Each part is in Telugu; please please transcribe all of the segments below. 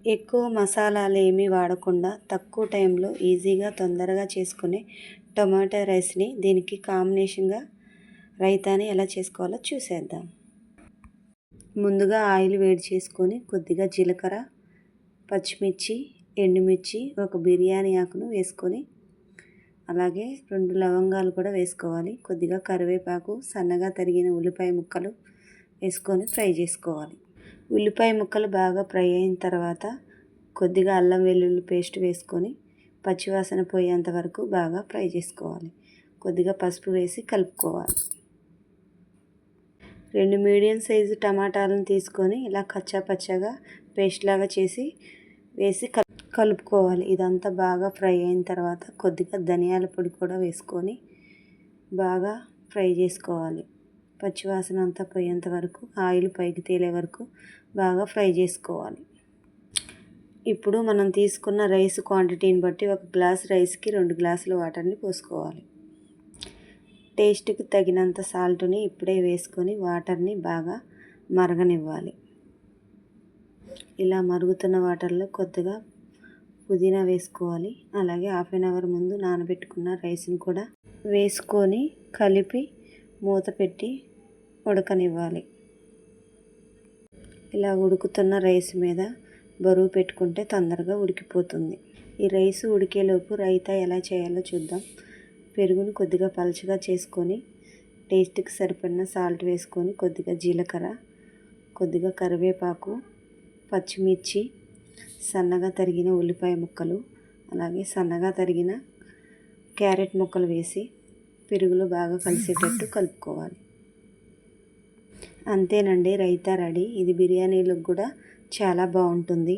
ఎక్కువ మసాలాలు ఏమీ వాడకుండా తక్కువ టైంలో ఈజీగా తొందరగా చేసుకునే టొమాటో రైస్ని దీనికి కాంబినేషన్గా రైతాని ఎలా చేసుకోవాలో చూసేద్దాం. ముందుగా ఆయిల్ వేడి చేసుకొని కొద్దిగా జీలకర్ర, పచ్చిమిర్చి, ఎండుమిర్చి, ఒక బిర్యానీ ఆకును వేసుకొని అలాగే 2 లవంగాలు కూడా వేసుకోవాలి. కొద్దిగా కరివేపాకు, సన్నగా తరిగిన ఉల్లిపాయ ముక్కలు వేసుకొని ఫ్రై చేసుకోవాలి. ఉల్లిపాయ ముక్కలు బాగా ఫ్రై అయిన తర్వాత కొద్దిగా అల్లం వెల్లుల్లి పేస్ట్ వేసుకొని పచ్చివాసన పోయేంత వరకు బాగా ఫ్రై చేసుకోవాలి. కొద్దిగా పసుపు వేసి కలుపుకోవాలి. 2 మీడియం సైజు టమాటాలను తీసుకొని ఇలా కచ్చా పచ్చగా పేస్ట్ లాగా చేసి వేసి కలుపుకోవాలి. ఇదంతా బాగా ఫ్రై అయిన తర్వాత కొద్దిగా ధనియాల పొడి కూడా వేసుకొని బాగా ఫ్రై చేసుకోవాలి. పచ్చివాసన అంతా పోయేంత వరకు, ఆయిల్ పైకి తేలే వరకు బాగా ఫ్రై చేసుకోవాలి. ఇప్పుడు మనం తీసుకున్న రైస్ క్వాంటిటీని బట్టి 1 గ్లాస్ రైస్కి 2 గ్లాసుల వాటర్ని పోసుకోవాలి. టేస్ట్కి తగినంత సాల్ట్ని ఇప్పుడే వేసుకొని వాటర్ని బాగా మరగనివ్వాలి. ఇలా మరుగుతున్న వాటర్లో కొద్దిగా పుదీనా వేసుకోవాలి. అలాగే హాఫ్ అన్ అవర్ ముందు నానబెట్టుకున్న రైస్ని కూడా వేసుకొని కలిపి మూత పెట్టి ఉడకనివ్వాలి. ఇలా ఉడుకుతున్న రైస్ మీద బరువు పెట్టుకుంటే తొందరగా ఉడికిపోతుంది. ఈ రైస్ ఉడికేలోపు రైతా ఎలా చేయాలో చూద్దాం. పెరుగును కొద్దిగా పలుచగా చేసుకొని టేస్ట్కి సరిపడిన సాల్ట్ వేసుకొని కొద్దిగా జీలకర్ర, కొద్దిగా కరివేపాకు, పచ్చిమిర్చి, సన్నగా తరిగిన ఉల్లిపాయ ముక్కలు, అలాగే సన్నగా తరిగిన క్యారెట్ ముక్కలు వేసి పెరుగులో బాగా కలిసేటట్టు కలుపుకోవాలి. అంతేనండి, రైతా రెడీ. ఇది బిర్యానీలకు కూడా చాలా బాగుంటుంది.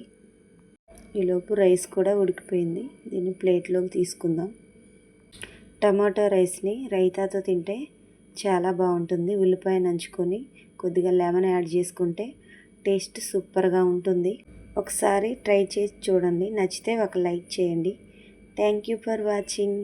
ఈలోపు రైస్ కూడా ఉడికిపోయింది. దీన్ని ప్లేట్లోకి తీసుకుందాం. టమాటో రైస్ని రైతాతో తింటే చాలా బాగుంటుంది. ఉల్లిపాయ నంచుకొని కొద్దిగా లెమన్ యాడ్ చేసుకుంటే టేస్ట్ సూపర్గా ఉంటుంది. ఒకసారి ట్రై చేసి చూడండి. నచ్చితే ఒక లైక్ చేయండి. Thank you for watching.